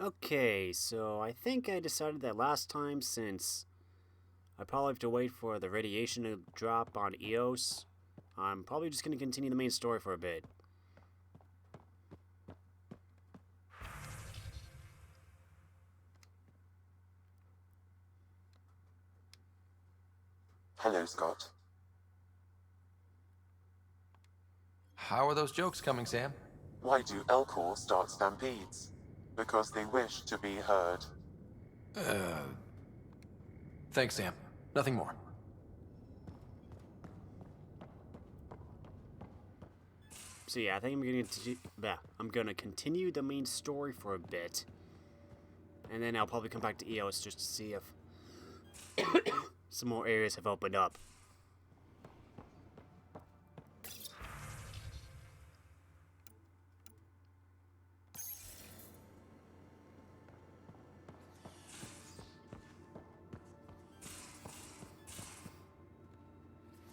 Okay, so I think I decided that last time, since I probably have to wait for the radiation to drop on Eos, I'm probably just going to continue the main story for a bit. Hello, Scott. How are those jokes coming, Sam? Why do Elcor start stampedes? Because they wish to be heard. Thanks, Sam. Nothing more. So yeah, I think I'm gonna continue the main story for a bit, and then I'll probably come back to Eos just to see if some more areas have opened up.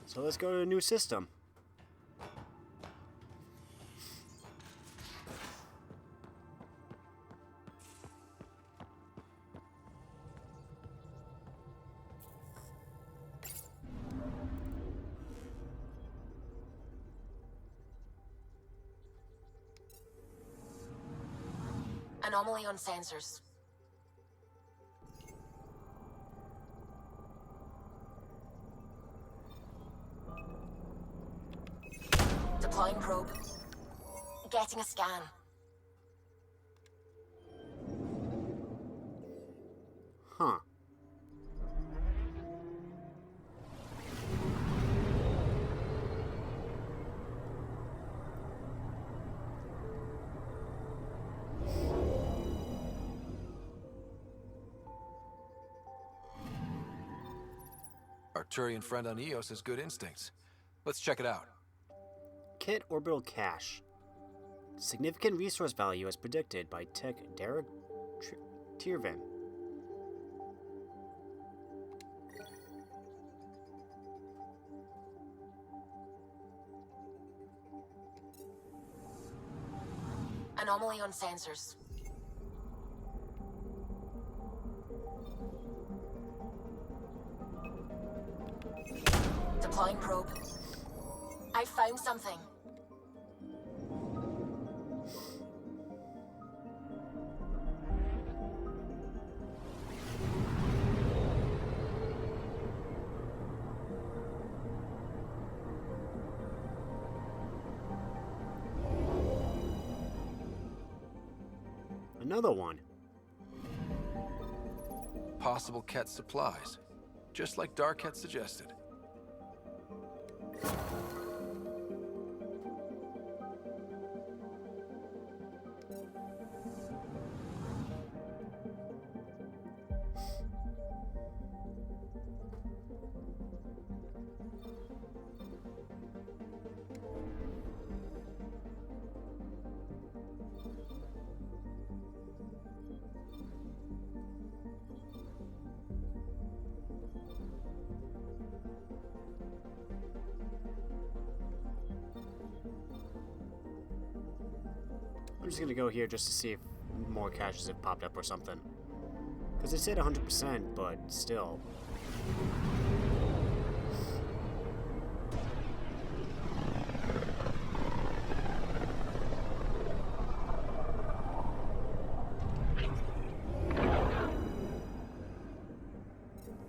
So let's go to a new system. Anomaly on sensors. Deploying probe. Getting a scan. Huh. Arturian friend on Eos has good instincts. Let's check it out. Kett orbital cache. Significant resource value as predicted by Tech Derek Tiervan. Anomaly on sensors. Deploying probe. I found something. Another one. Possible Kett supplies. Just like Dark had suggested. I'm just gonna go here just to see if more caches have popped up or something. Because it said 100%, but still.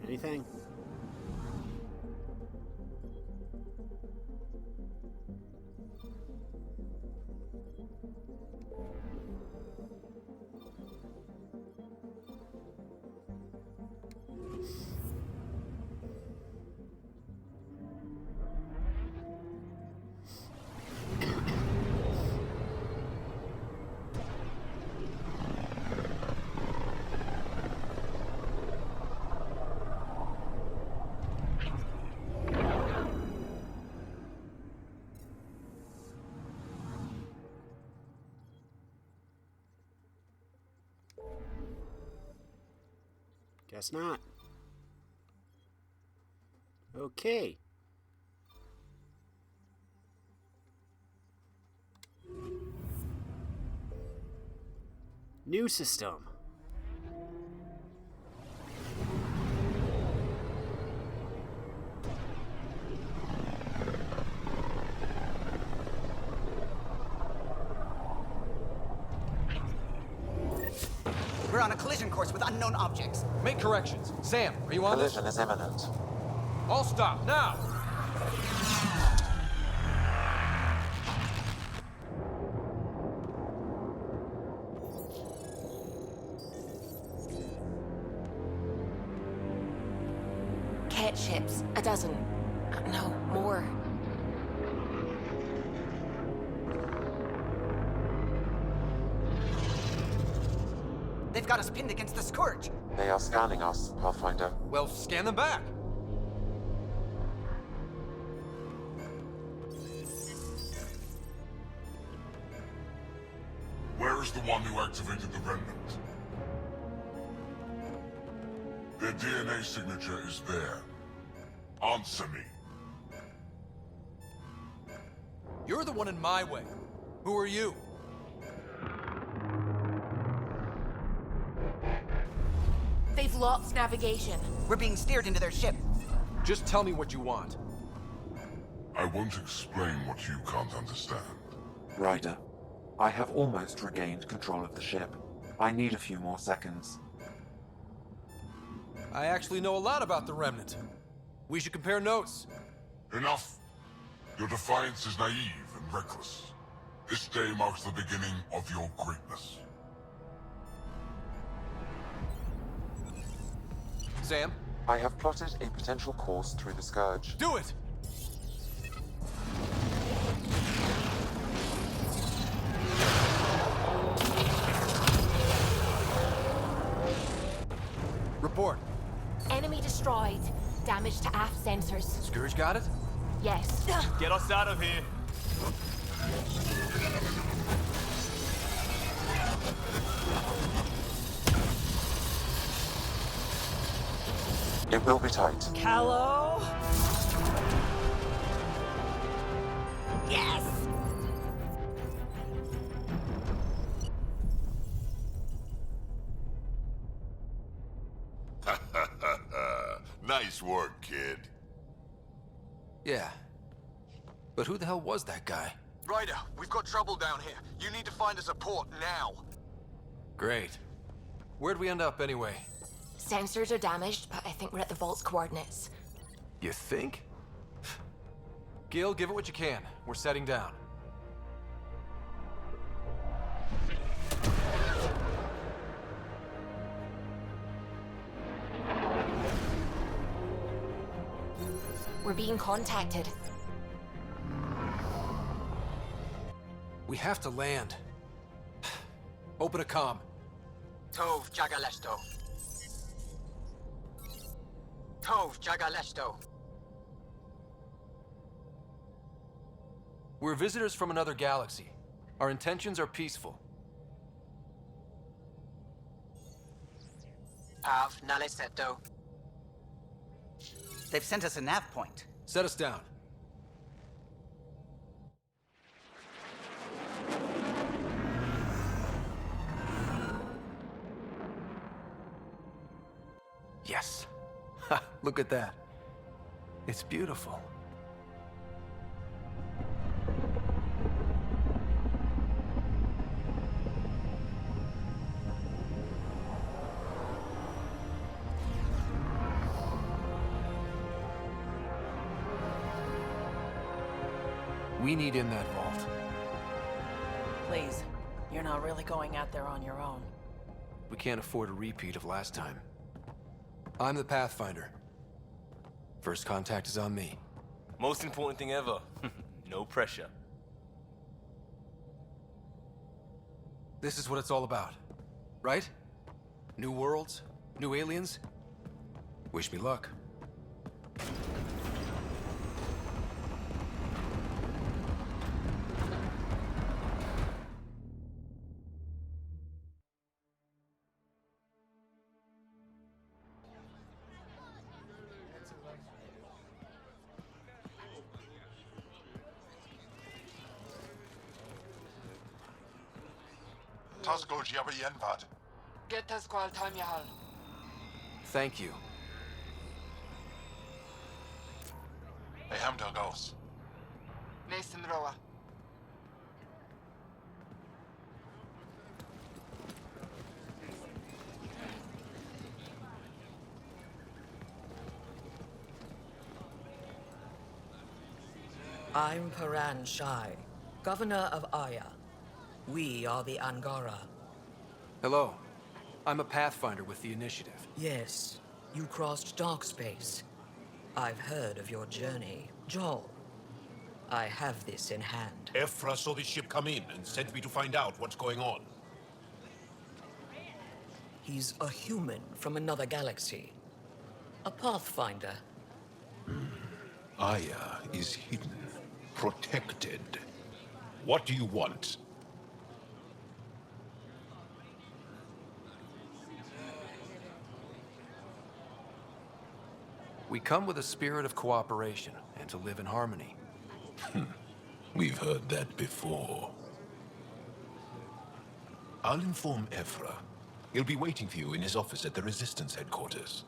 Anything? Guess not. Okay. New system. We're on a collision course with unknown objects. Make corrections. Sam, are you on this? Collision is imminent. All stop, now! Kett ships. A dozen. No, more. They've got us pinned against the Scourge. They are scanning us, Pathfinder. Well, scan them back. Where is the one who activated the remnant? Their DNA signature is there. Answer me. You're the one in my way. Who are you? They've lost navigation. We're being steered into their ship. Just tell me what you want. I won't explain what you can't understand. Ryder, I have almost regained control of the ship. I need a few more seconds. I actually know a lot about the Remnant. We should compare notes. Enough! Your defiance is naive and reckless. This day marks the beginning of your greatness. Sam, I have plotted a potential course through the Scourge. do it! Report. Enemy destroyed. Damage to aft sensors. Scourge got it? Yes. Get us out of here. It will be tight. Hello? Yes! Nice work, kid. Yeah. But who the hell was that guy? Ryder, we've got trouble down here. You need to find us a port now. Great. Where'd we end up anyway? Sensors are damaged, but I think we're at the vault's coordinates. You think? Gil, give it what you can. We're setting down. We're being contacted. We have to land. Open a comm. Tov Jagaleshto. Tov Jagaleshto. We're visitors from another galaxy. Our intentions are peaceful. Av Naleseto. They've sent us a nav point. Set us down. Yes. Ha, look at that. It's beautiful. We need in that vault. Please, you're not really going out there on your own. We can't afford a repeat of last time. I'm the Pathfinder. First contact is on me. Most important thing ever. No pressure. This is what it's all about, right? New worlds, new aliens. Wish me luck. Tasko Jiabayenvad. Get us qual time yahal. Thank you. Ehamda Gauss. Mason Roa. I'm Paran Shai, Governor of Ahya. We are the Angara. Hello. I'm a Pathfinder with the Initiative. Yes, you crossed dark space. I've heard of your journey, Joel. I have this in hand. Ephra saw the ship come in and sent me to find out what's going on. He's a human from another galaxy. A Pathfinder. Ahya is hidden, protected. What do you want? We come with a spirit of cooperation and to live in harmony. We've heard that before. I'll inform Ephra. He'll be waiting for you in his office at the Resistance headquarters.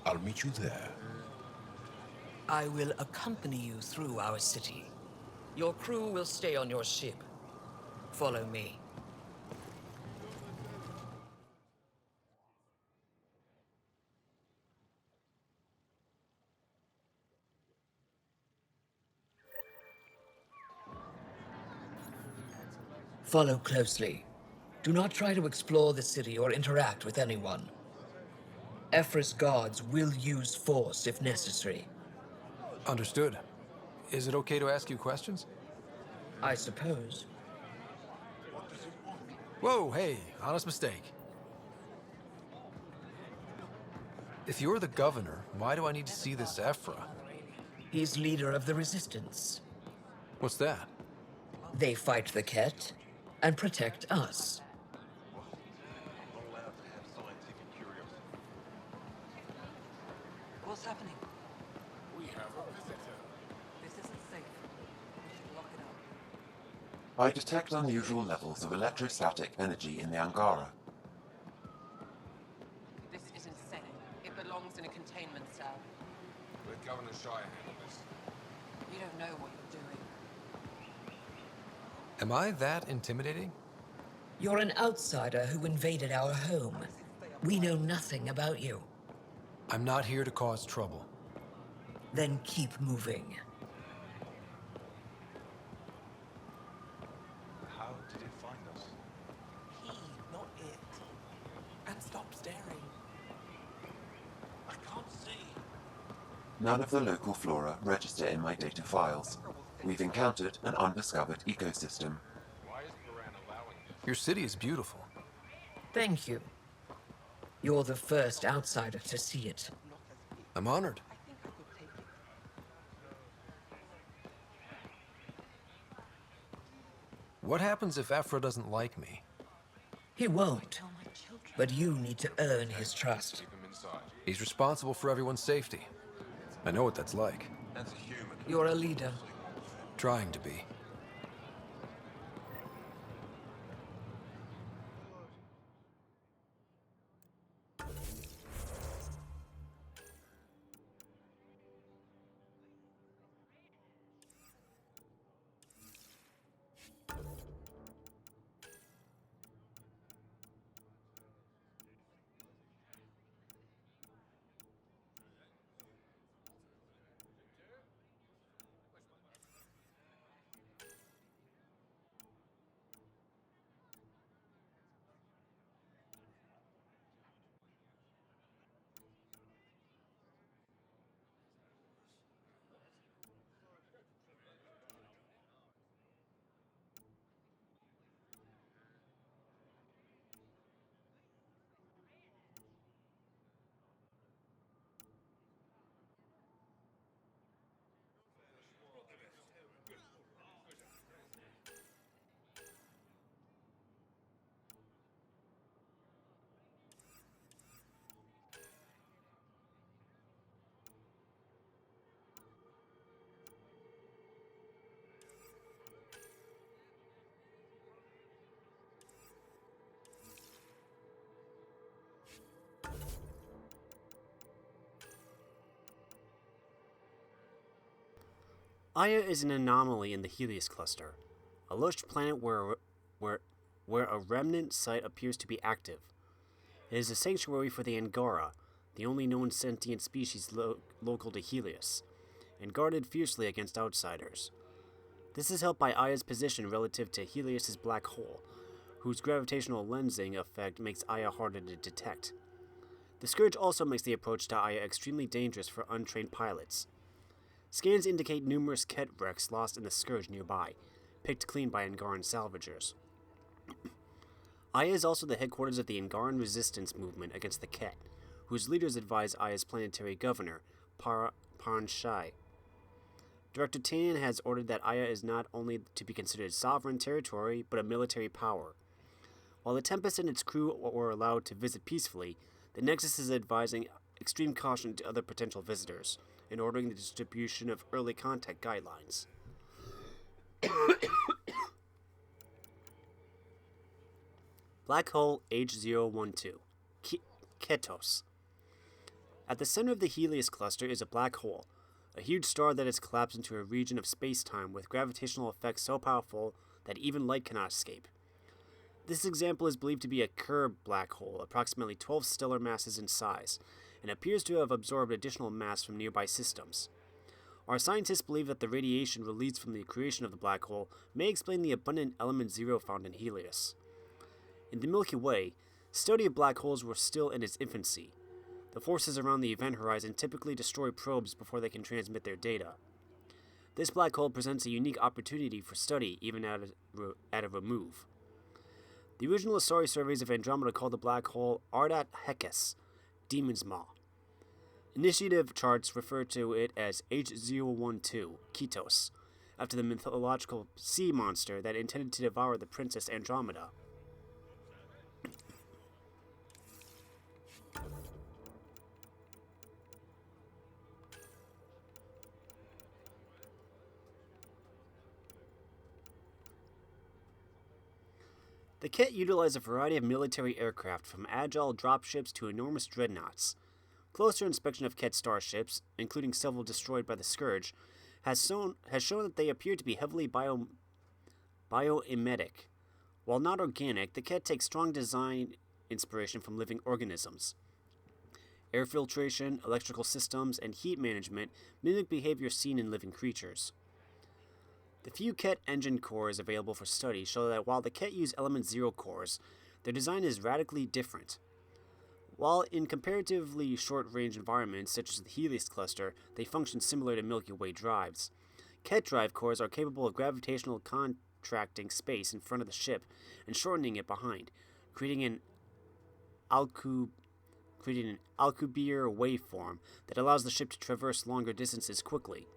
I'll meet you there. I will accompany you through our city. Your crew will stay on your ship. Follow me. Follow closely. Do not try to explore the city or interact with anyone. Ephra's guards will use force if necessary. Understood. Is it okay to ask you questions? I suppose. Whoa, hey, honest mistake. If you're the governor, why do I need to see this Ephra? He's leader of the Resistance. What's that? They fight the Kett and protect us. What's happening? We have a visitor. This isn't safe. We should lock it up. I detect unusual levels of electrostatic energy in the Angara. This is insane. It belongs in a containment cell. Let Governor Shai handle this. You don't know what you're doing. Am I that intimidating? You're an outsider who invaded our home. We know nothing about you. I'm not here to cause trouble. Then keep moving. How did it find us? He, not it. And stop staring. I can't see. None of the local flora register in my data files. We've encountered an undiscovered ecosystem. Why is Paran allowing this? Your city is beautiful. Thank you. You're the first outsider to see it. I'm honored. What happens if Ephra doesn't like me? He won't. But you need to earn his trust. Keep him inside. He's responsible for everyone's safety. I know what that's like. That's a human. You're a leader. Trying to be. Ahya is an anomaly in the Helios cluster, a lush planet where a remnant site appears to be active. It is a sanctuary for the Angara, the only known sentient species local to Helios, and guarded fiercely against outsiders. This is helped by Ahya's position relative to Helios's black hole, whose gravitational lensing effect makes Ahya harder to detect. The Scourge also makes the approach to Ahya extremely dangerous for untrained pilots. Scans indicate numerous Kett wrecks lost in the Scourge nearby, picked clean by Angaran salvagers. Ahya is also the headquarters of the Angaran resistance movement against the Kett, whose leaders advise Ahya's planetary governor, Paran-Shai. Director Tanian has ordered that Ahya is not only to be considered sovereign territory, but a military power. While the Tempest and its crew were allowed to visit peacefully, the Nexus is advising extreme caution to other potential visitors and ordering the distribution of early contact guidelines. Black Hole H012, Kettos. At the center of the Helios cluster is a black hole, a huge star that has collapsed into a region of space-time with gravitational effects so powerful that even light cannot escape. This example is believed to be a Kerr black hole, approximately 12 stellar masses in size, and appears to have absorbed additional mass from nearby systems. Our scientists believe that the radiation released from the creation of the black hole may explain the abundant element zero found in Helios. In the Milky Way, study of black holes were still in its infancy. The forces around the event horizon typically destroy probes before they can transmit their data. This black hole presents a unique opportunity for study, even at a remove. The original Asari surveys of Andromeda called the black hole Ardat Hekes, Demon's Maw. Initiative charts refer to it as H012, Kettos, after the mythological sea monster that intended to devour the princess Andromeda. The Kett utilize a variety of military aircraft, from agile dropships to enormous dreadnoughts. Closer inspection of Kett starships, including several destroyed by the Scourge, has shown that they appear to be heavily biomimetic. While not organic, the Kett take strong design inspiration from living organisms. Air filtration, electrical systems, and heat management mimic behavior seen in living creatures. The few Kett engine cores available for study show that while the Kett use Element Zero cores, their design is radically different. While in comparatively short-range environments, such as the Helios cluster, they function similar to Milky Way drives, Kett drive cores are capable of gravitational contracting space in front of the ship and shortening it behind, creating an Alcubierre waveform that allows the ship to traverse longer distances quickly.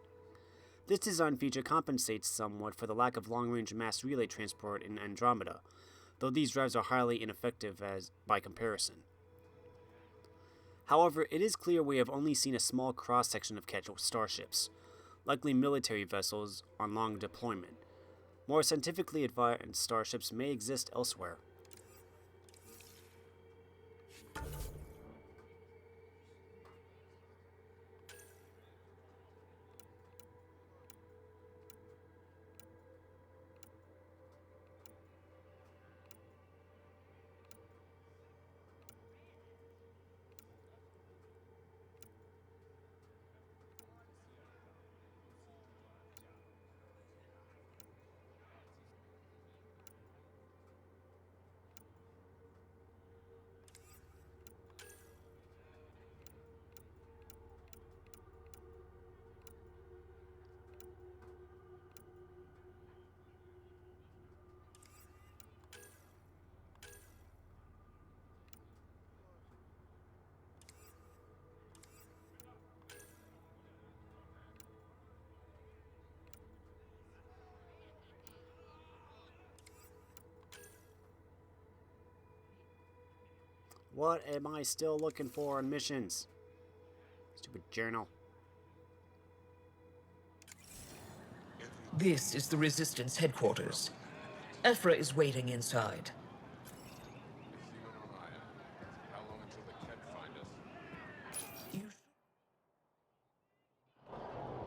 This design feature compensates somewhat for the lack of long-range mass relay transport in Andromeda, though these drives are highly ineffective by comparison. However, it is clear we have only seen a small cross-section of Kett starships, likely military vessels on long deployment. More scientifically advanced starships may exist elsewhere. What am I still looking for on missions? Stupid journal. This is the Resistance headquarters. Ephra is waiting inside.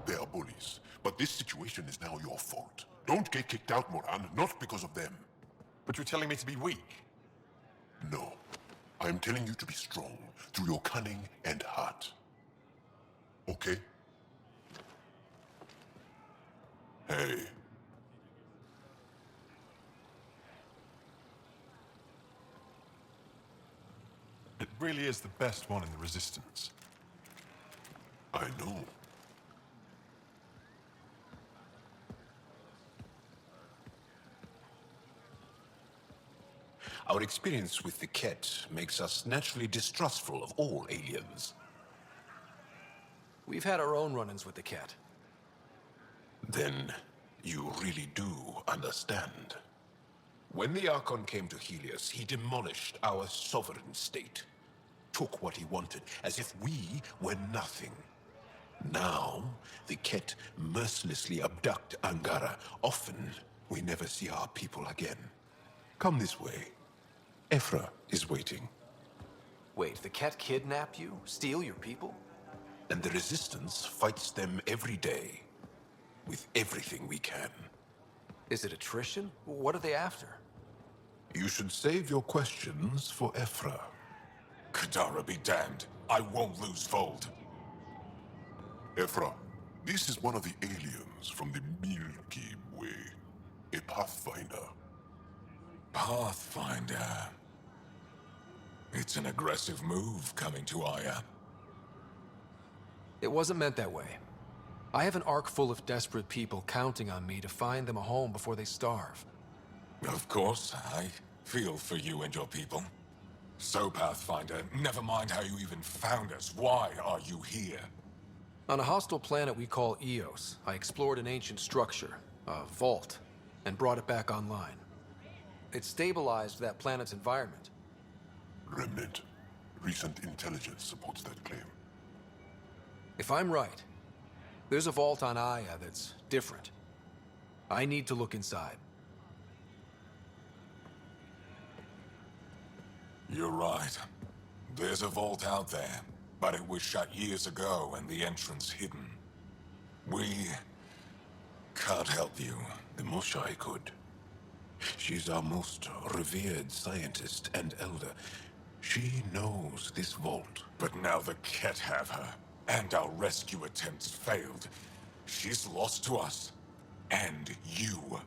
They are bullies, But this situation is now your fault. Don't get kicked out, Moran, not because of them. But you're telling me to be weak. No. I'm telling you to be strong through your cunning and heart. Okay? Hey. It really is the best one in the Resistance. I know. Our experience with the Kett makes us naturally distrustful of all aliens. We've had our own run-ins with the Kett. Then you really do understand. When the Archon came to Helios, he demolished our sovereign state. Took what he wanted, as if we were nothing. Now, the Kett mercilessly abduct Angara. Often, we never see our people again. Come this way. Ephra is waiting. Wait, the Kett kidnap you? Steal your people? And the Resistance fights them every day. With everything we can. Is it attrition? What are they after? You should save your questions for Ephra. Kadara be damned. I won't lose Fold. Ephra, this is one of the aliens from the Milky Way. A Pathfinder. Pathfinder. It's an aggressive move coming to Ahya. It wasn't meant that way. I have an ark full of desperate people counting on me to find them a home before they starve. Of course, I feel for you and your people. So, Pathfinder, never mind how you even found us. Why are you here? On a hostile planet we call Eos, I explored an ancient structure, a vault, and brought it back online. It stabilized that planet's environment. Remnant. Recent intelligence supports that claim. If I'm right, there's a vault on Ahya that's different. I need to look inside. You're right. There's a vault out there, but it was shut years ago and the entrance hidden. We can't help you. The Moshai could. She's our most revered scientist and elder. She knows this vault. But now the Kett have her, and our rescue attempts failed. She's lost to us, and you.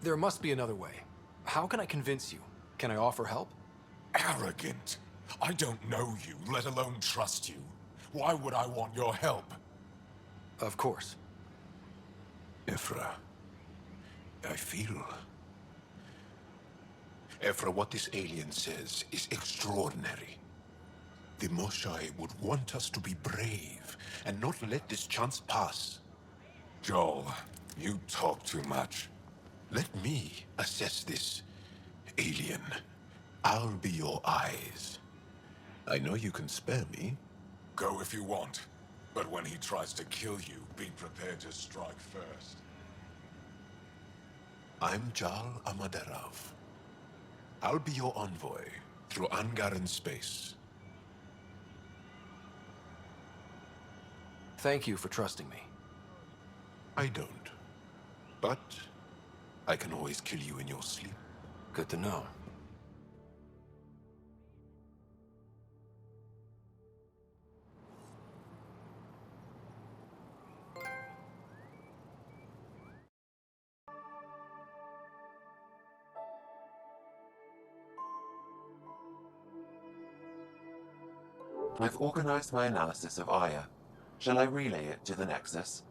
There must be another way. How can I convince you? Can I offer help? Arrogant. I don't know you, let alone trust you. Why would I want your help? Of course. Ephra, I feel... Ephra, what this alien says is extraordinary. The Moshai would want us to be brave and not let this chance pass. Joel, you talk too much. Let me assess this, alien. I'll be your eyes. I know you can spare me. Go if you want. But when he tries to kill you, be prepared to strike first. I'm Jal Amaderov. I'll be your envoy through Angaran space. Thank you for trusting me. I don't. But I can always kill you in your sleep. Good to know. I've organized my analysis of Ahya. Shall I relay it to the Nexus?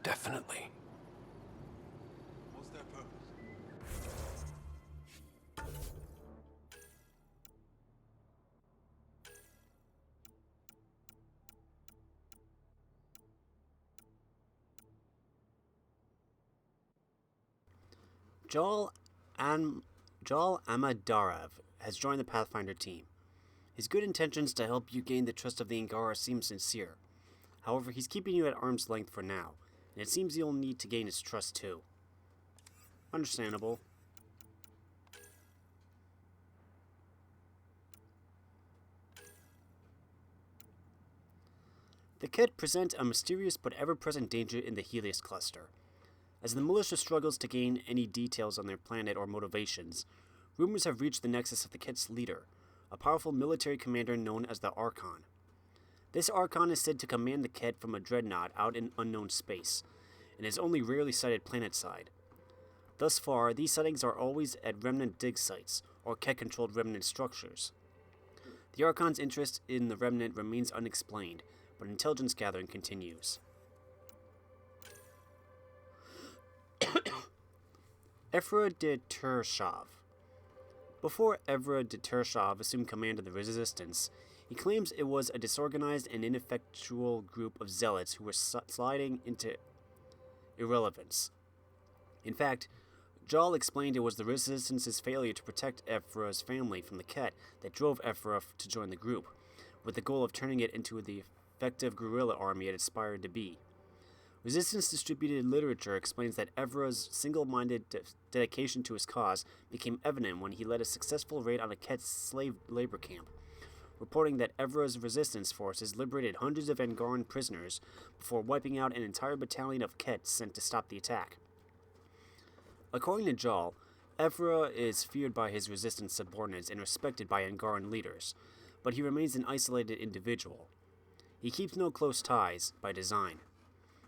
Definitely. What's their purpose? Joel Amadarov has joined the Pathfinder team. His good intentions to help you gain the trust of the Angara seem sincere. However, he's keeping you at arm's length for now, and it seems you'll need to gain his trust too. Understandable. The Kett present a mysterious but ever-present danger in the Helios cluster. As the militia struggles to gain any details on their planet or motivations, rumors have reached the nexus of the Kett's leader, a powerful military commander known as the Archon. This Archon is said to command the Kett from a dreadnought out in unknown space, and is only rarely sighted planetside. Thus far, these sightings are always at remnant dig sites, or Kett-controlled remnant structures. The Archon's interest in the remnant remains unexplained, but intelligence gathering continues. Evra de Tershov. Before Evra de Tershov assumed command of the Resistance, he claims it was a disorganized and ineffectual group of zealots who were sliding into irrelevance. In fact, Jal explained it was the Resistance's failure to protect Evra's family from the Kett that drove Evra to join the group, with the goal of turning it into the effective guerrilla army it aspired to be. Resistance distributed literature explains that Evra's single-minded dedication to his cause became evident when he led a successful raid on a Kett slave labor camp, reporting that Evra's resistance forces liberated hundreds of Angaran prisoners before wiping out an entire battalion of Kett sent to stop the attack. According to Jal, Evra is feared by his resistance subordinates and respected by Angaran leaders, but he remains an isolated individual. He keeps no close ties, by design.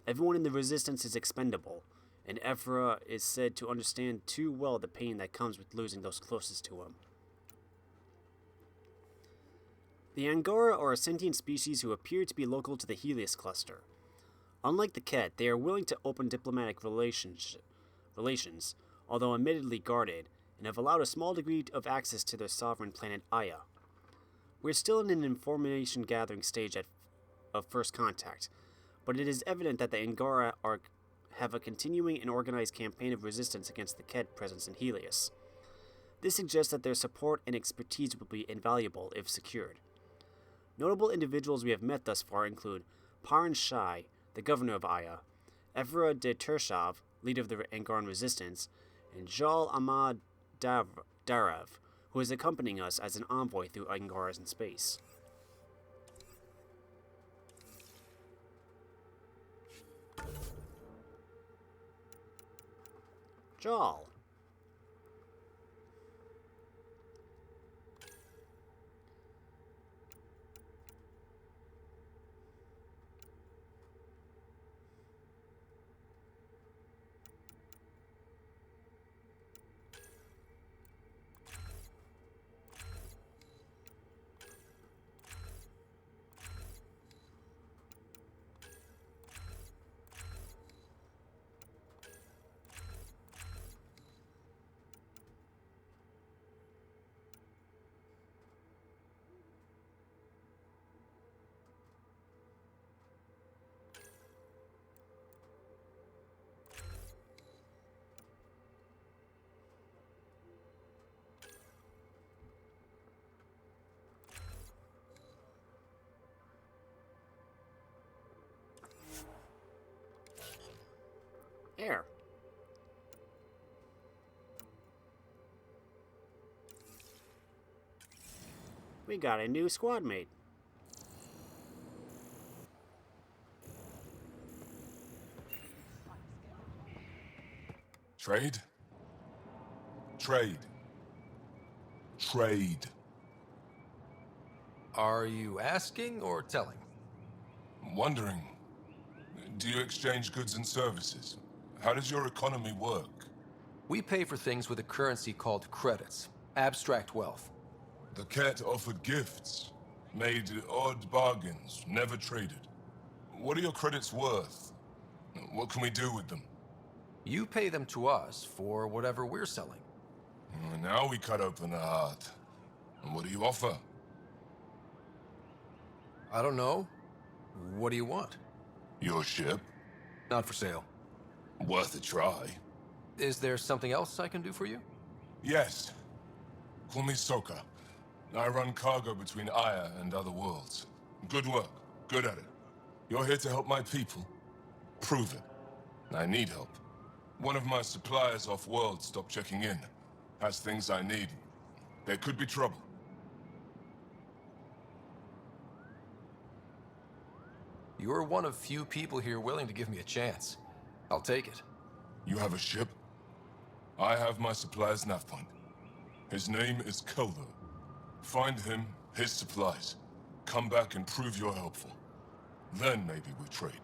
Everyone in the resistance is expendable, and Evra is said to understand too well the pain that comes with losing those closest to him. The Angara are a sentient species who appear to be local to the Helios cluster. Unlike the Kett, they are willing to open diplomatic relations, although admittedly guarded, and have allowed a small degree of access to their sovereign planet Ahya. We're still in an information gathering stage of first contact, but it is evident that the Angara have a continuing and organized campaign of resistance against the Kett presence in Helios. This suggests that their support and expertise will be invaluable if secured. Notable individuals we have met thus far include Paran Shai, the governor of Ahya, Evra de Tershov, leader of the Angaran resistance, and Jal Ahmad Darav, who is accompanying us as an envoy through Angaras in space. Jal. Air. We got a new squad mate. Trade? Trade. Trade. Are you asking or telling? Wondering, do you exchange goods and services? How does your economy work? We pay for things with a currency called credits. Abstract wealth. The Kett offered gifts, made odd bargains, never traded. What are your credits worth? What can we do with them? You pay them to us for whatever we're selling. Now we cut open the heart. And what do you offer? I don't know. What do you want? Your ship? Not for sale. Worth a try. Is there something else I can do for you? Yes. Call me Soka. I run cargo between Ahya and other worlds. Good work. Good at it. You're here to help my people. Prove it. I need help. One of my suppliers off-world stopped checking in. Has things I need. There could be trouble. You're one of few people here willing to give me a chance. I'll take it. You have a ship? I have my supplies nav point. His name is Keldo. Find him, his supplies. Come back and prove you're helpful. Then maybe we trade.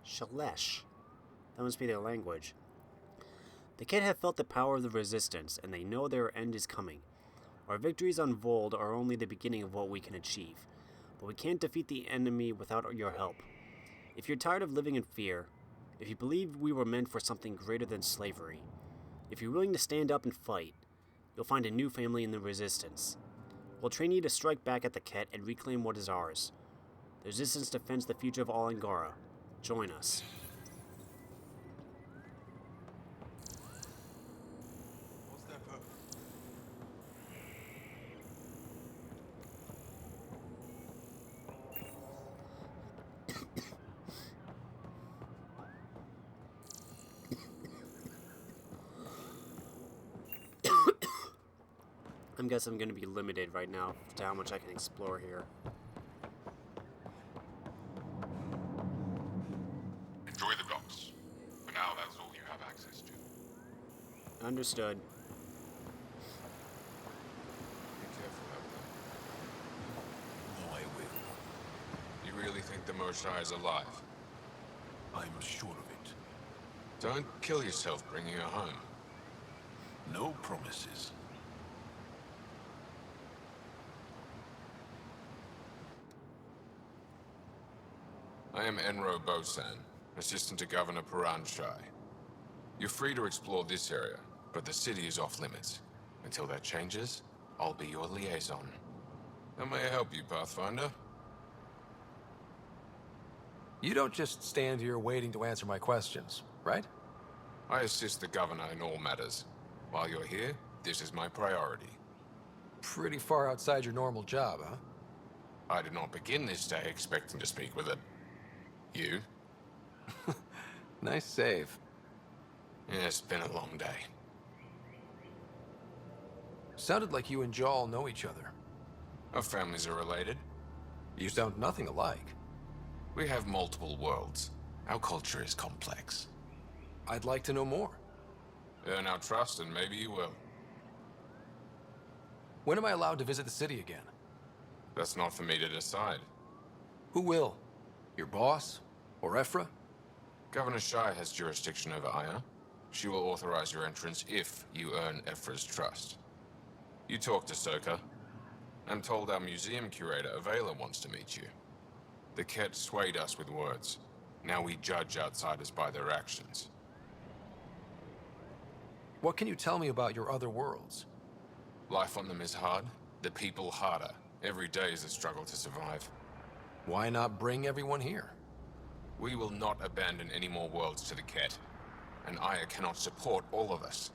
Shalesh. That must be their language. The Kett have felt the power of the Resistance, and they know their end is coming. Our victories on Vold are only the beginning of what we can achieve, but we can't defeat the enemy without your help. If you're tired of living in fear, if you believe we were meant for something greater than slavery, if you're willing to stand up and fight, you'll find a new family in the Resistance. We'll train you to strike back at the Kett and reclaim what is ours. The Resistance defends the future of all Angara. Join us. What's their purpose? I guess I'm going to be limited right now to how much I can explore here. Enjoy the docks. For now, that's all you have access to. Understood. Be careful out there. I will. You really think the Moshae is alive? I'm sure of it. Don't kill yourself bringing her home. No promises. I am Enro Bosan, assistant to Governor Paran Shai. You're free to explore this area, but the city is off limits. Until that changes, I'll be your liaison. How may I help you, Pathfinder? You don't just stand here waiting to answer my questions, right? I assist the Governor in all matters. While you're here, this is my priority. Pretty far outside your normal job, huh? I did not begin this day expecting to speak with it. You? Nice save. Yeah, it's been a long day. Sounded like you and Jal know each other. Our families are related. You sound nothing alike. We have multiple worlds. Our culture is complex. I'd like to know more. Earn our trust and maybe you will. When am I allowed to visit the city again? That's not for me to decide. Who will? Your boss? Or Ephra? Governor Shai has jurisdiction over Ahya. She will authorize your entrance if you earn Ephra's trust. You talk to Soka. I'm told our museum curator, Avela, wants to meet you. The Kett swayed us with words. Now we judge outsiders by their actions. What can you tell me about your other worlds? Life on them is hard. The people harder. Every day is a struggle to survive. Why not bring everyone here? We will not abandon any more worlds to the Kett. And Ahya cannot support all of us.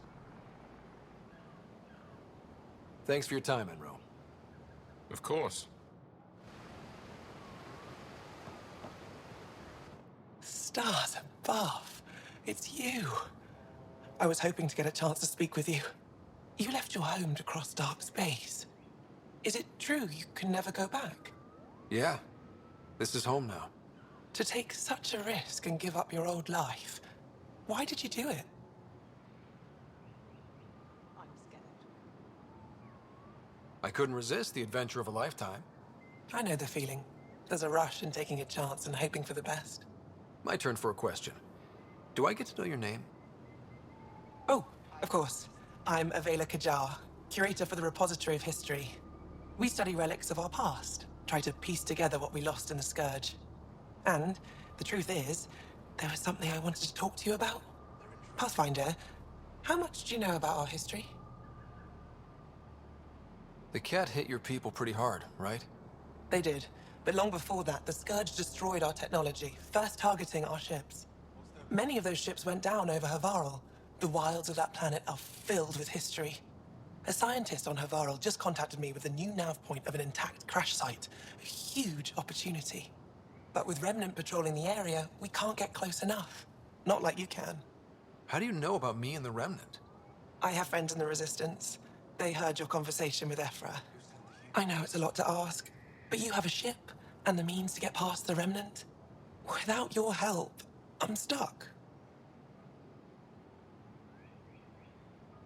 Thanks for your time, Enro. Of course. Stars above. It's you. I was hoping to get a chance to speak with you. You left your home to cross dark space. Is it true you can never go back? Yeah. This is home now. To take such a risk and give up your old life, why did you do it? I couldn't resist the adventure of a lifetime. I know the feeling. There's a rush in taking a chance and hoping for the best. My turn for a question. Do I get to know your name? Oh, of course. I'm Avela Kajar, curator for the Repository of History. We study relics of our past, try to piece together what we lost in the Scourge. And the truth is, there was something I wanted to talk to you about. Pathfinder, how much do you know about our history? The Kett hit your people pretty hard, right? They did. But long before that, the Scourge destroyed our technology, first targeting our ships. Many of those ships went down over Havarl. The wilds of that planet are filled with history. A scientist on Havarl just contacted me with the new nav point of an intact crash site. A huge opportunity. But with Remnant patrolling the area, we can't get close enough. Not like you can. How do you know about me and the Remnant? I have friends in the Resistance. They heard your conversation with Ephra. I know it's a lot to ask, but you have a ship and the means to get past the Remnant. Without your help, I'm stuck.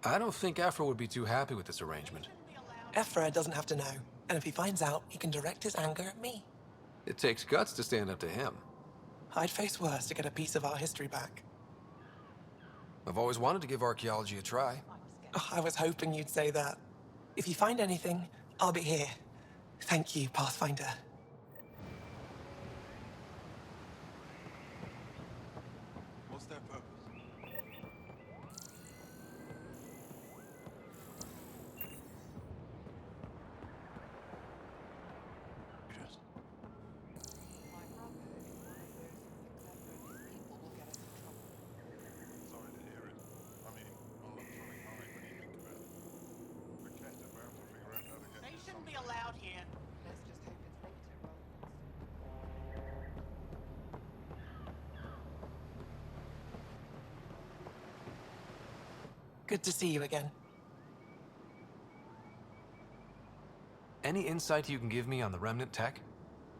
I don't think Aphra would be too happy with this arrangement. Ephra doesn't have to know, and if he finds out, he can direct his anger at me. It takes guts to stand up to him. I'd face worse to get a piece of our history back. I've always wanted to give archaeology a try. Oh, I was hoping you'd say that. If you find anything, I'll be here. Thank you, Pathfinder. What's their purpose? Sorry to hear it. I mean, I'll look something high when you think about it. The Kett are bound to figure out how to get They to shouldn't something. be allowed here. Let's just hope it's later rather than Good to see you again. Any insight you can give me on the Remnant tech?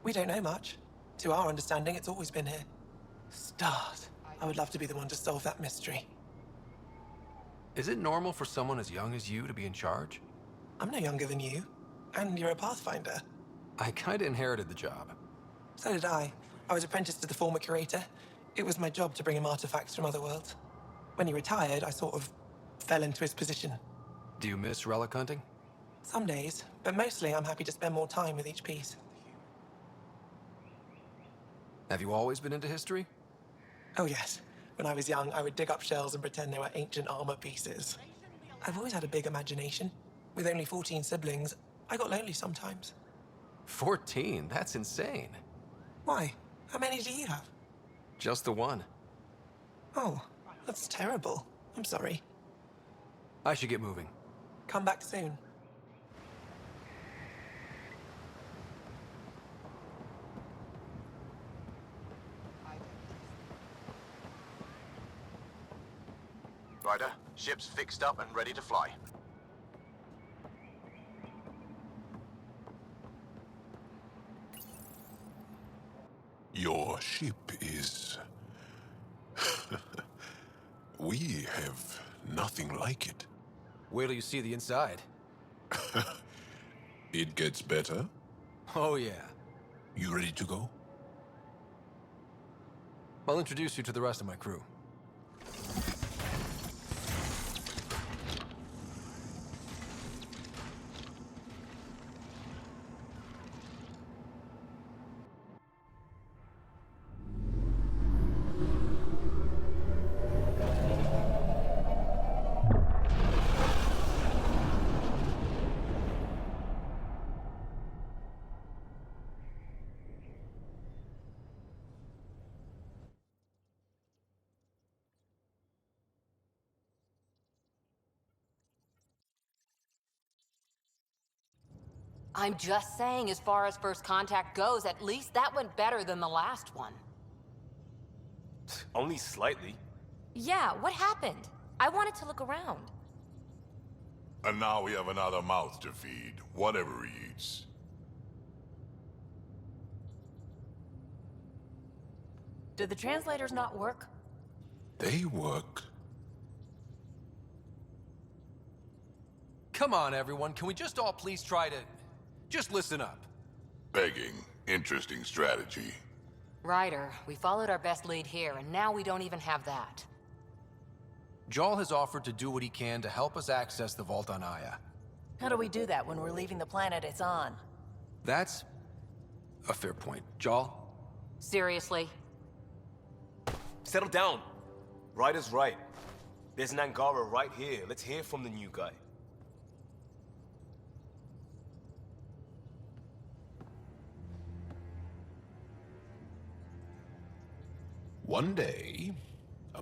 We don't know much. To our understanding, it's always been here. Stars. I would love to be the one to solve that mystery. Is it normal for someone as young as you to be in charge? I'm no younger than you. And you're a Pathfinder. I kinda inherited the job. So did I. I was apprenticed to the former curator. It was my job to bring him artifacts from other worlds. When he retired, I sort of fell into his position. Do you miss relic hunting? Some days, but mostly I'm happy to spend more time with each piece. Have you always been into history? Oh yes. When I was young, I would dig up shells and pretend they were ancient armor pieces. I've always had a big imagination. With only 14 siblings, I got lonely sometimes. 14? That's insane. Why? How many do you have? Just the one. Oh, that's terrible. I'm sorry. I should get moving. Come back soon. Ryder, ship's fixed up and ready to fly. Your ship is... We have nothing like it. Wait till you see the inside. It gets better. Oh yeah. You ready to go? I'll introduce you to the rest of my crew. I'm just saying, as far as first contact goes, at least that went better than the last one. Only slightly. Yeah, what happened? I wanted to look around. And now we have another mouth to feed, whatever he eats. Did the translators not work? They work. Come on, everyone. Can we just all please try to... just listen up? Begging. Interesting strategy. Ryder, we followed our best lead here, and now we don't even have that. Jarl has offered to do what he can to help us access the vault on Ahya. How do we do that when we're leaving the planet it's on? That's a fair point. Jarl? Seriously? Settle down. Ryder's right. There's an Angara right here. Let's hear from the new guy. One day,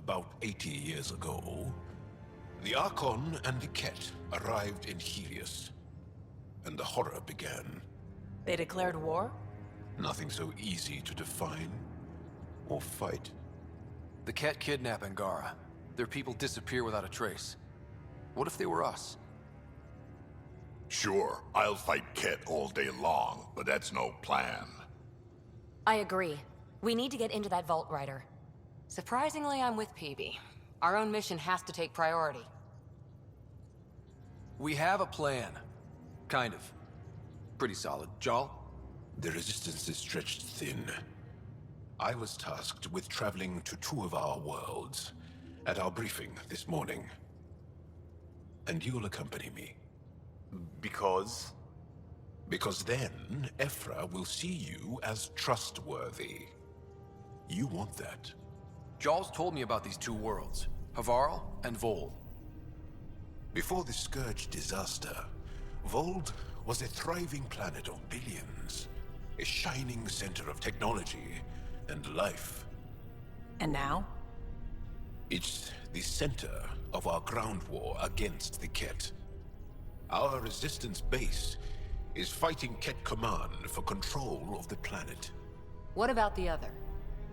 about 80 years ago, the Archon and the Kett arrived in Helios, and the horror began. They declared war? Nothing so easy to define or fight. The Kett kidnap Angara. Their people disappear without a trace. What if they were us? Sure, I'll fight Kett all day long, but that's no plan. I agree. We need to get into that vault, Ryder. Surprisingly, I'm with PB. Our own mission has to take priority. We have a plan. Kind of. Pretty solid. Jal? The resistance is stretched thin. I was tasked with traveling to two of our worlds at our briefing this morning. And you'll accompany me. Because? Because then, Ephra will see you as trustworthy. You want that. Jal's told me about these two worlds, Havarl and Vol. Before the Scourge disaster, Vold was a thriving planet of billions. A shining center of technology and life. And now? It's the center of our ground war against the Kett. Our resistance base is fighting Kett Command for control of the planet. What about the other?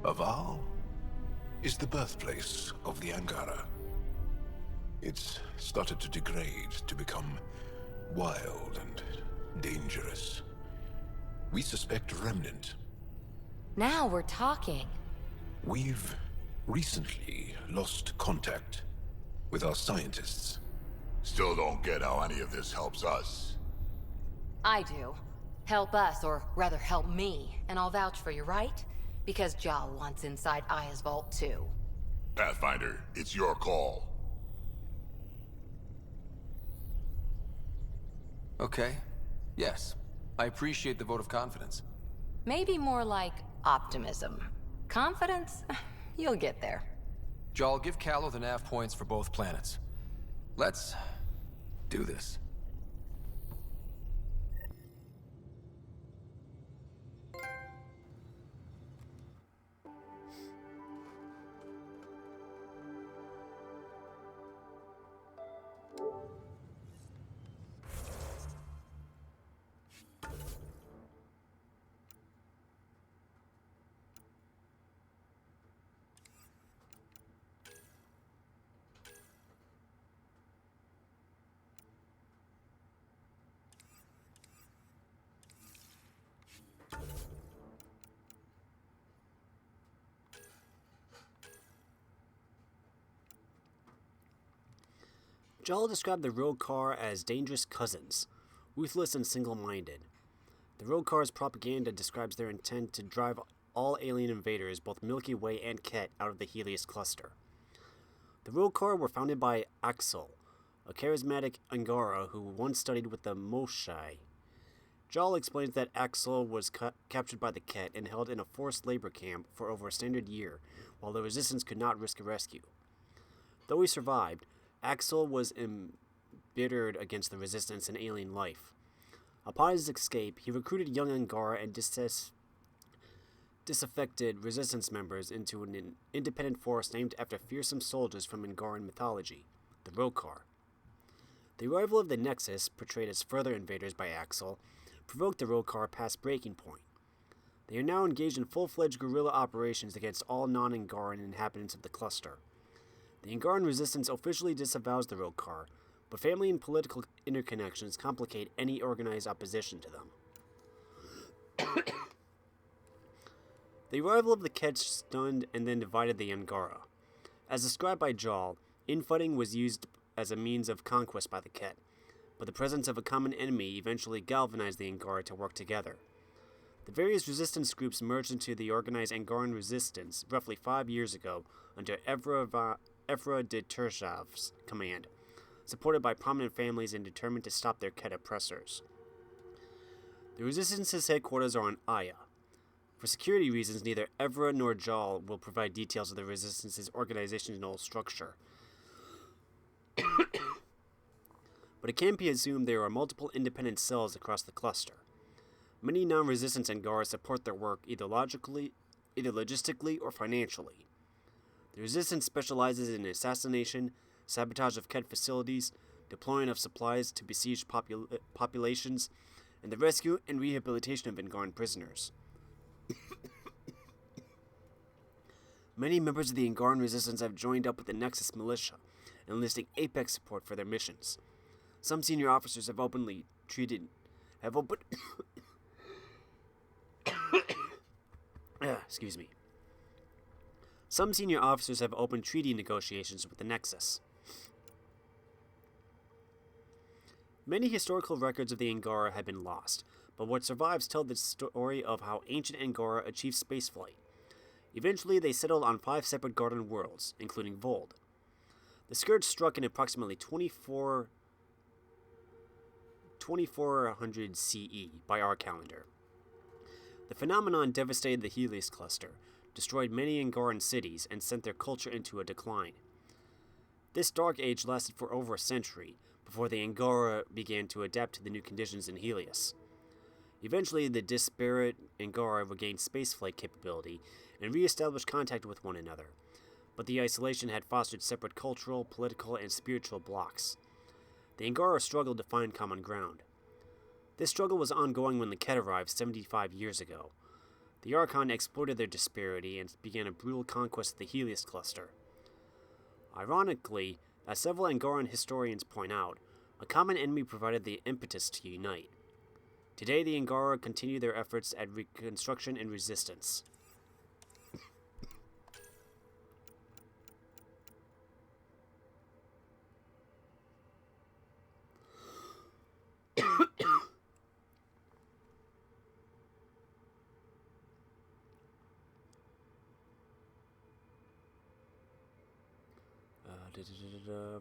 Aval is the birthplace of the Angara. It's started to degrade, to become wild and dangerous. We suspect Remnant. Now we're talking. We've recently lost contact with our scientists. Still don't get how any of this helps us. I do. Help us, or rather help me, and I'll vouch for you, right? Because Jal wants inside Ahya's vault too. Pathfinder, it's your call. Okay. Yes. I appreciate the vote of confidence. Maybe more like optimism. Confidence? You'll get there. Jal, give Callow the nav points for both planets. Let's do this. Jal described the road car as dangerous cousins, ruthless and single-minded. The road car's propaganda describes their intent to drive all alien invaders, both Milky Way and Kett, out of the Helios cluster. The road car were founded by Axel, a charismatic Angara who once studied with the Moshai. Jal explains that Axel was captured by the Kett and held in a forced labor camp for over a standard year, while the Resistance could not risk a rescue. Though he survived, Axel was embittered against the Resistance and alien life. Upon his escape, he recruited young Angara and disaffected Resistance members into an independent force named after fearsome soldiers from Angaran mythology, the Rokar. The arrival of the Nexus, portrayed as further invaders by Axel, provoked the Rokar past breaking point. They are now engaged in full-fledged guerrilla operations against all non-Angaran inhabitants of the cluster. The Angaran Resistance officially disavows the Rokar, but family and political interconnections complicate any organized opposition to them. The arrival of the Kett stunned and then divided the Angara. As described by Jal, infighting was used as a means of conquest by the Kett, but the presence of a common enemy eventually galvanized the Angara to work together. The various resistance groups merged into the organized Angaran Resistance roughly 5 years ago under Ephra de Turshav's command, supported by prominent families and determined to stop their Kett oppressors. The Resistance's headquarters are on Ahya. For security reasons, neither Evra nor Jal will provide details of the Resistance's organizational structure. But it can be assumed there are multiple independent cells across the cluster. Many non-resistance Angara support their work either logistically or financially. The Resistance specializes in assassination, sabotage of Kett facilities, deploying of supplies to besieged populations, and the rescue and rehabilitation of Angaran prisoners. Many members of the Angaran Resistance have joined up with the Nexus militia, enlisting Apex support for their missions. Some senior officers have excuse me. Some senior officers have opened treaty negotiations with the Nexus. Many historical records of the Angara have been lost, but what survives tell the story of how ancient Angara achieved spaceflight. Eventually, they settled on 5 separate garden worlds, including Vold. The Scourge struck in approximately 2400 CE by our calendar. The phenomenon devastated the Helios cluster, destroyed many Angaran cities, and sent their culture into a decline. This dark age lasted for over a century, before the Angara began to adapt to the new conditions in Helios. Eventually, the disparate Angara regained spaceflight capability and re-established contact with one another, but the isolation had fostered separate cultural, political, and spiritual blocks. The Angara struggled to find common ground. This struggle was ongoing when the Kett arrived 75 years ago. The Archon exploited their disparity and began a brutal conquest of the Helios cluster. Ironically, as several Angaran historians point out, a common enemy provided the impetus to unite. Today, the Angara continue their efforts at reconstruction and resistance.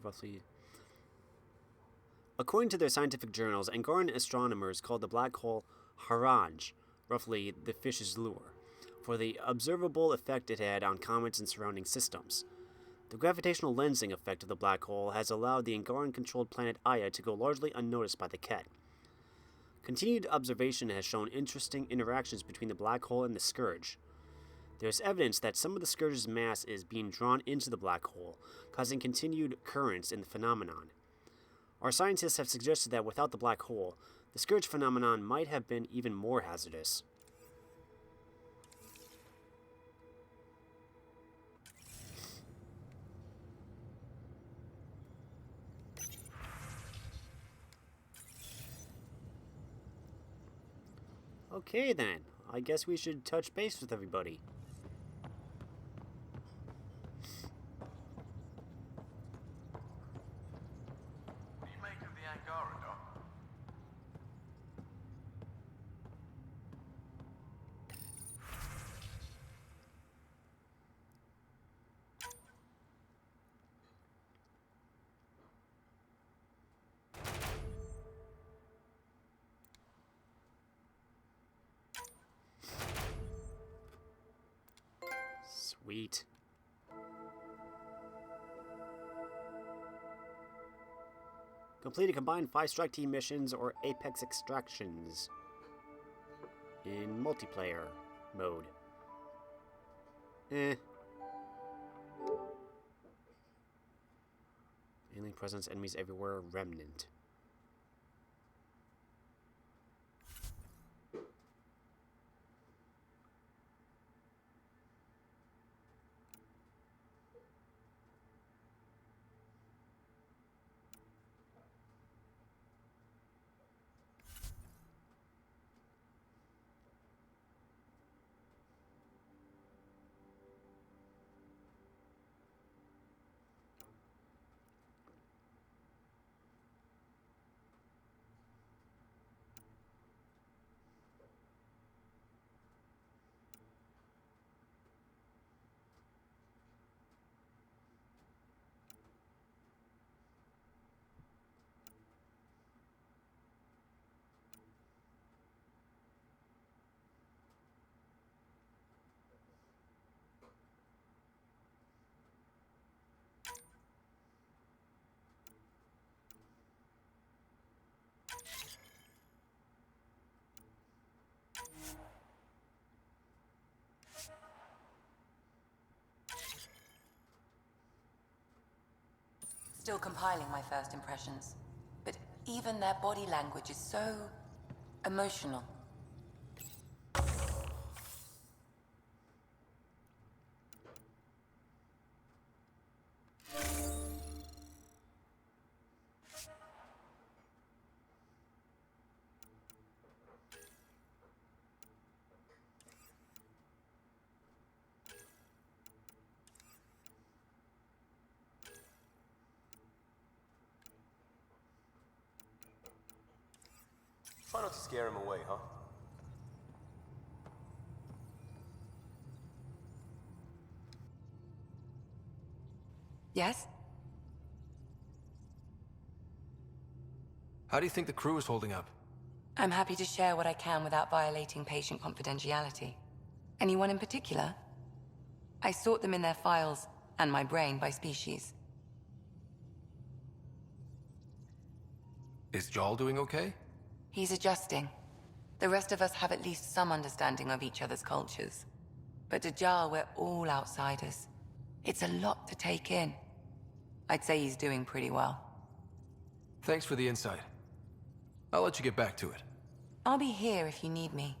Roughly. According to their scientific journals, Angaran astronomers called the black hole Haraj, roughly the fish's lure, for the observable effect it had on comets and surrounding systems. The gravitational lensing effect of the black hole has allowed the Angaran-controlled planet Ahya to go largely unnoticed by the Kett. Continued observation has shown interesting interactions between the black hole and the Scourge. There is evidence that some of the Scourge's mass is being drawn into the black hole, causing continued currents in the phenomenon. Our scientists have suggested that without the black hole, the Scourge phenomenon might have been even more hazardous. Okay then, I guess we should touch base with everybody. Sweet. Complete a combined 5-strike team missions or Apex extractions in multiplayer mode. Alien presence, enemies everywhere, Remnant. Still compiling my first impressions. But even their body language is so emotional. Try not to scare him away, huh? Yes? How do you think the crew is holding up? I'm happy to share what I can without violating patient confidentiality. Anyone in particular? I sort them in their files, and my brain by species. Is Jarl doing okay? He's adjusting. The rest of us have at least some understanding of each other's cultures. But to Jarl, we're all outsiders. It's a lot to take in. I'd say he's doing pretty well. Thanks for the insight. I'll let you get back to it. I'll be here if you need me.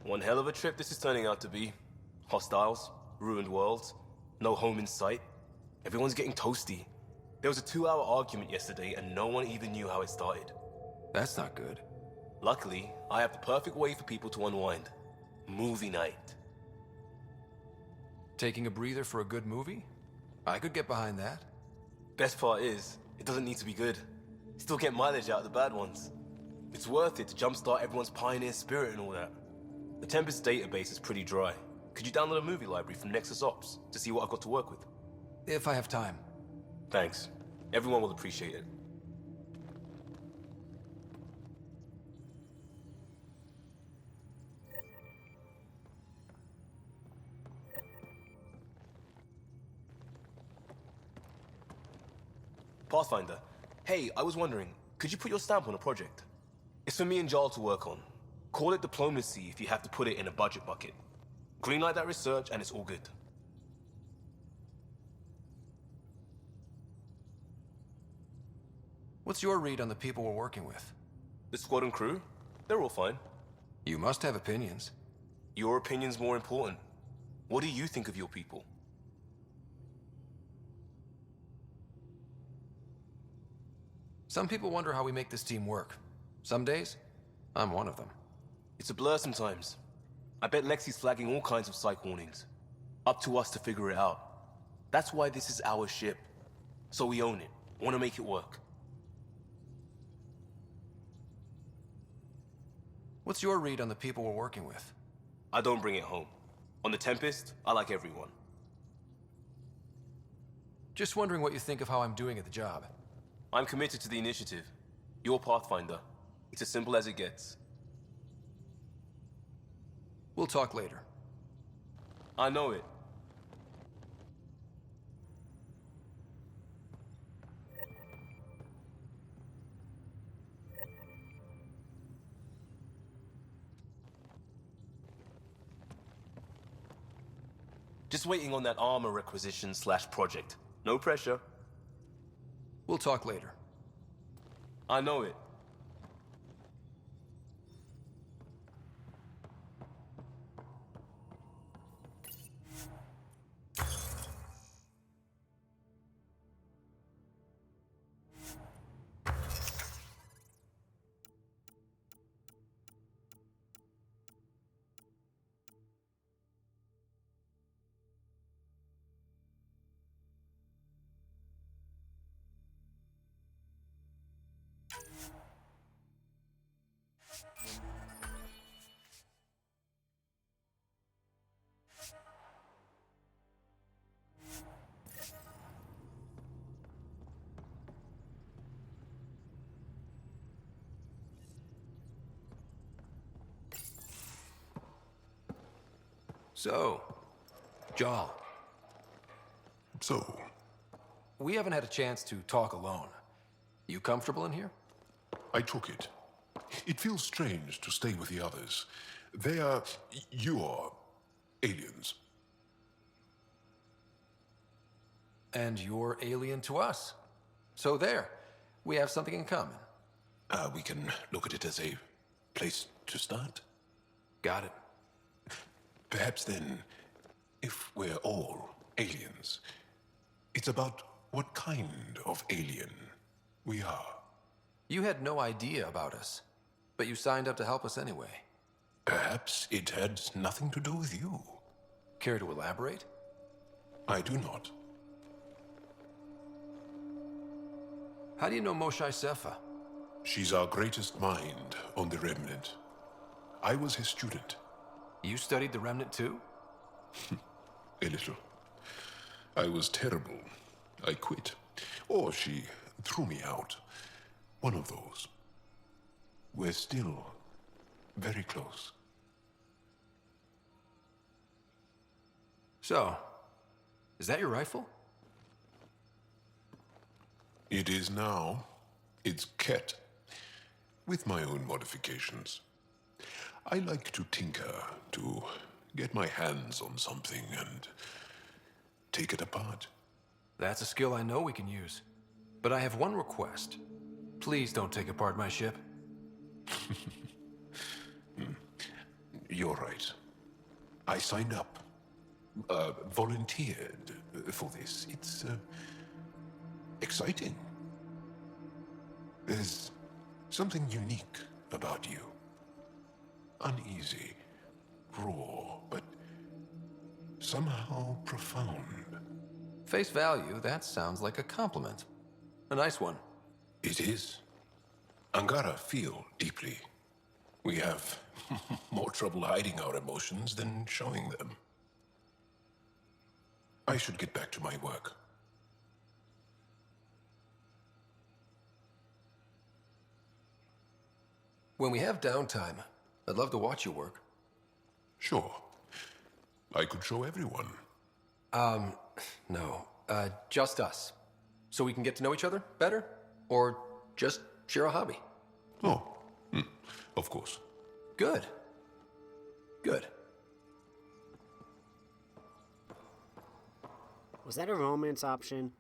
One hell of a trip this is turning out to be. Hostiles, ruined worlds, no home in sight. Everyone's getting toasty. There was a 2-hour argument yesterday and no one even knew how it started. That's not good. Luckily, I have the perfect way for people to unwind. Movie night. Taking a breather for a good movie? I could get behind that. Best part is, it doesn't need to be good. Still get mileage out of the bad ones. It's worth it to jumpstart everyone's pioneer spirit and all that. The Tempest database is pretty dry. Could you download a movie library from Nexus Ops to see what I've got to work with? If I have time. Thanks. Everyone will appreciate it. Pathfinder, hey, I was wondering, could you put your stamp on a project? It's for me and Jarl to work on. Call it diplomacy if you have to put it in a budget bucket. Greenlight that research and it's all good. What's your read on the people we're working with? The squad and crew? They're all fine. You must have opinions. Your opinion's more important. What do you think of your people? Some people wonder how we make this team work. Some days, I'm one of them. It's a blur sometimes. I bet Lexi's flagging all kinds of psych warnings. Up to us to figure it out. That's why this is our ship. So we own it. Want to make it work. What's your read on the people we're working with? I don't bring it home. On the Tempest, I like everyone. Just wondering what you think of how I'm doing at the job. I'm committed to the initiative. You're Pathfinder. It's as simple as it gets. We'll talk later. I know it. Just waiting on that armor requisition / project. No pressure. We'll talk later. I know it. So, Jaal. So, We haven't had a chance to talk alone. You comfortable in here? I took it. It feels strange to stay with the others. They are... you're... aliens. And you're alien to us. So there. We have something in common. We can look at it as a place to start. Got it. Perhaps then, if we're all aliens, it's about what kind of alien we are. You had no idea about us, but you signed up to help us anyway. Perhaps it had nothing to do with you. Care to elaborate? I do not. How do you know Moshae Sefa? She's our greatest mind on the Remnant. I was his student. You studied the Remnant too? A little. I was terrible. I quit. Or she threw me out. One of those. We're still very close. So, is that your rifle? It is now. It's Kett. With my own modifications. I like to tinker, to get my hands on something and take it apart. That's a skill I know we can use. But I have one request. Please don't take apart my ship. You're right. I signed up. Volunteered for this. It's exciting. There's something unique about you. Uneasy, raw, but somehow profound. Face value, that sounds like a compliment. A nice one. It is. Angara feel deeply. We have more trouble hiding our emotions than showing them. I should get back to my work. When we have downtime, I'd love to watch you work. Sure. I could show everyone. No. Just us. So we can get to know each other better? Or just share a hobby? Oh, of course. Good. Good. Was that a romance option?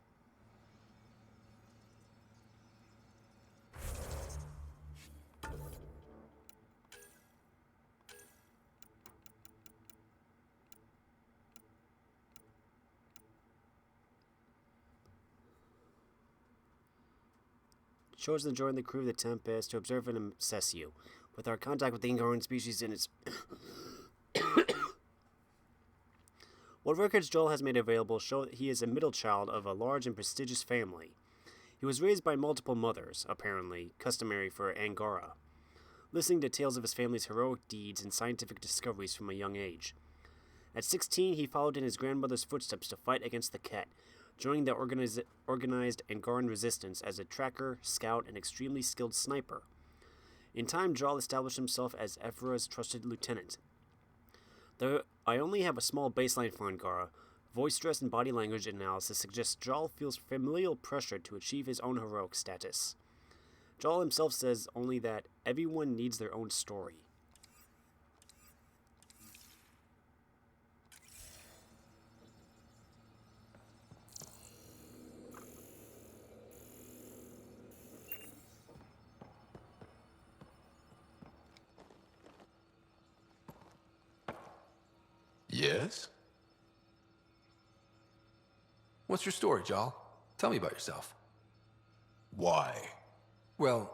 Chosen to join the crew of the Tempest to observe and assess you. With our contact with the Angaran species in its... What records Joel has made available show that he is a middle child of a large and prestigious family. He was raised by multiple mothers, apparently, customary for Angara, listening to tales of his family's heroic deeds and scientific discoveries from a young age. At 16, he followed in his grandmother's footsteps to fight against the Kett, joining the organized Angaran resistance as a tracker, scout, and extremely skilled sniper. In time, Joel established himself as Ephra's trusted lieutenant. Though I only have a small baseline for Angara, voice stress and body language analysis suggests Joel feels familial pressure to achieve his own heroic status. Joel himself says only that everyone needs their own story. Yes? What's your story, Joel? Tell me about yourself. Why? Well,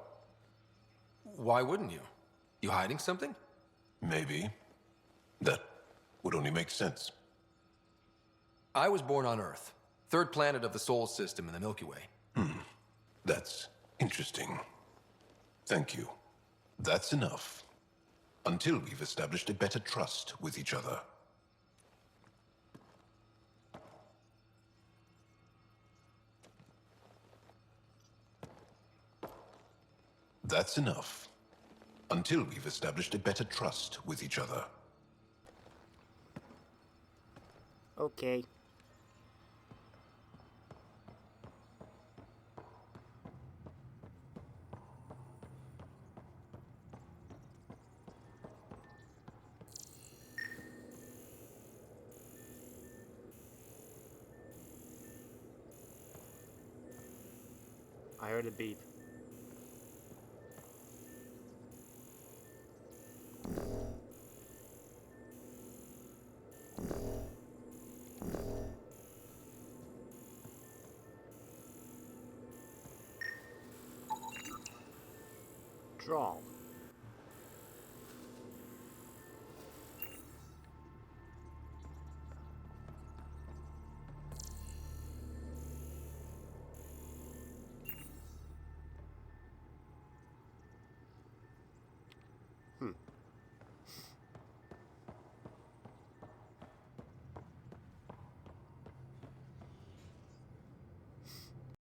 why wouldn't you? You hiding something? Maybe. That would only make sense. I was born on Earth, third planet of the Sol system in the Milky Way. That's interesting. Thank you. That's enough. Until we've established a better trust with each other. That's enough. Until we've established a better trust with each other. Okay. I heard a beep. Drawl.